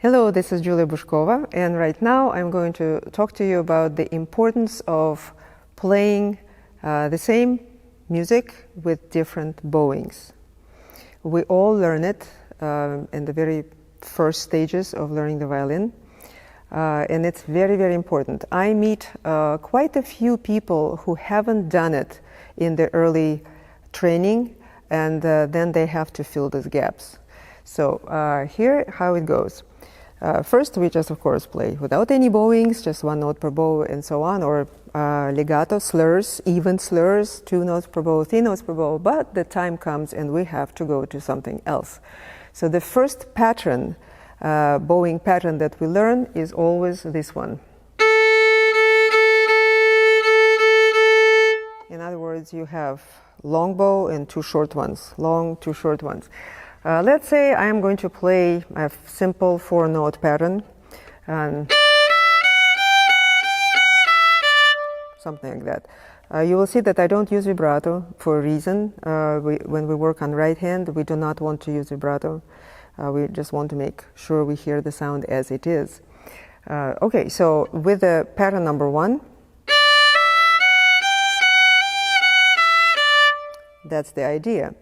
Hello, this is Julia Bushkova, and right now I'm going to talk to you about the importance of playing the same music with different bowings. We all learn it in the very first stages of learning the violin, and it's very, very important. I meet quite a few people who haven't done it in the early training, and then they have to fill those gaps. So here how it goes. First, we just, of course, play without any bowings, just one note per bow and so on, or legato, slurs, even slurs, 2 notes per bow, 3 notes per bow, but the time comes and we have to go to something else. So the first pattern, bowing pattern that we learn is always this one. In other words, you have long bow and 2 short ones, long, 2 short ones. Let's say I am going to play a simple 4-note pattern, and something like that. You will see that I don't use vibrato for a reason. When we work on right hand, we do not want to use vibrato. We just want to make sure we hear the sound as it is. Okay, so with the pattern number 1, that's the idea.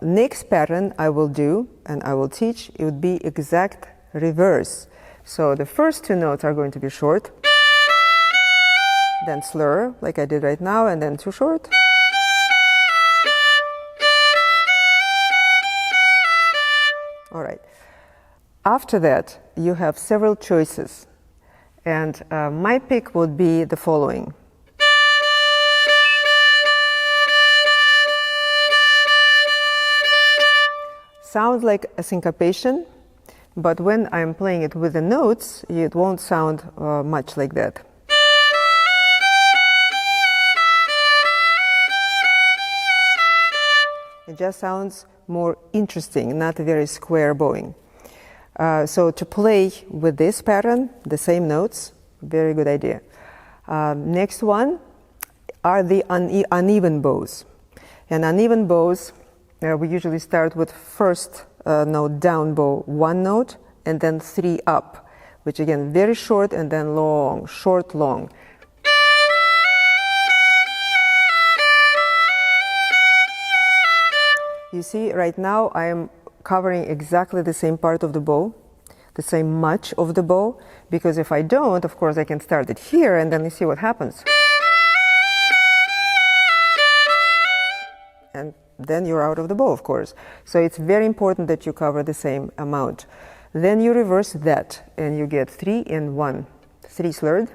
Next pattern I will do and I will teach, it would be exact reverse. So the first 2 notes are going to be short, then slur like I did right now, and then 2 short. All right. After that you have several choices, and my pick would be the following. Sounds like a syncopation, but when I'm playing it with the notes, it won't sound much like that. It just sounds more interesting, not a very square bowing. So to play with this pattern, the same notes, very good idea. Next one are the uneven bows. And uneven bows, we usually start with first note down bow, 1 note, and then 3 up, which again very short and then long, short, long. You see, right now I am covering exactly the same part of the bow, the same much of the bow, because if I don't, of course I can start it here and then you see what happens. And then you're out of the bow, of course. So it's very important that you cover the same amount. Then you reverse that and you get 3 in 1. 3 slurred.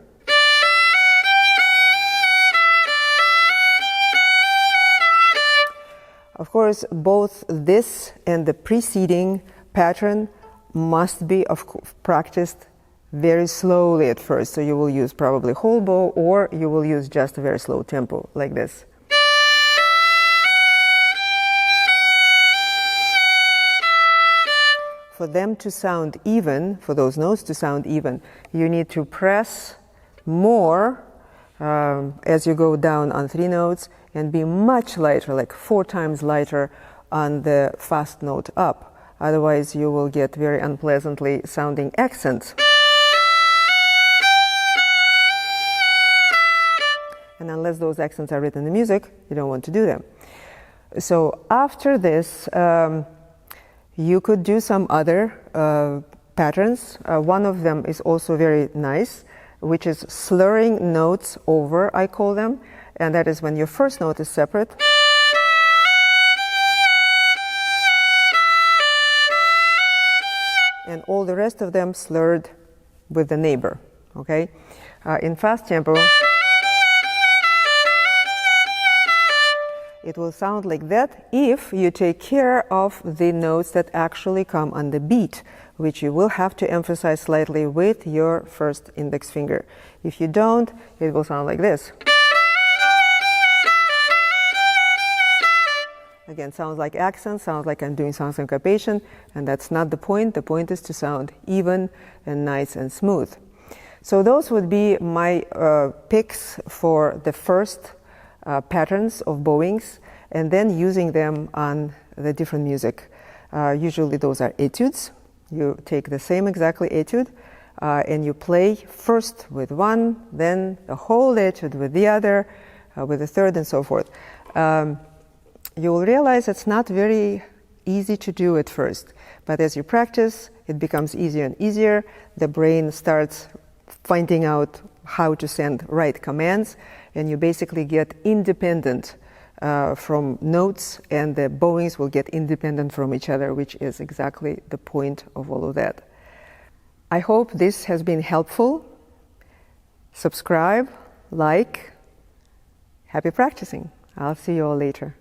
Of course, both this and the preceding pattern must be practiced very slowly at first. So you will use probably whole bow, or you will use just a very slow tempo like this. For them to sound even, for those notes to sound even, you need to press more as you go down on 3 notes and be much lighter, like 4 times lighter on the fast note up. Otherwise, you will get very unpleasantly sounding accents. And unless those accents are written in the music, you don't want to do them. So after this, you could do some other patterns. One of them is also very nice, which is slurring notes over, I call them. And that is when your first note is separate. And all the rest of them slurred with the neighbor, okay? In fast tempo, it will sound like that if you take care of the notes that actually come on the beat, which you will have to emphasize slightly with your first index finger. If you don't, it will sound like this. Again, sounds like accents, sounds like I'm doing some syncopation, and that's not the point. The point is to sound even and nice and smooth. So those would be my picks for the first patterns of bowings, and then using them on the different music. Usually those are etudes, You take the same exactly etude and you play first with one, then the whole etude with the other, with the third, and so forth. You will realize it's not very easy to do at first, but as you practice, it becomes easier and easier. The brain starts finding out how to send right commands, and you basically get independent from notes, and the bowings will get independent from each other, which is exactly the point of all of that. I hope this has been helpful. Subscribe, like. Happy practicing. I'll see you all later.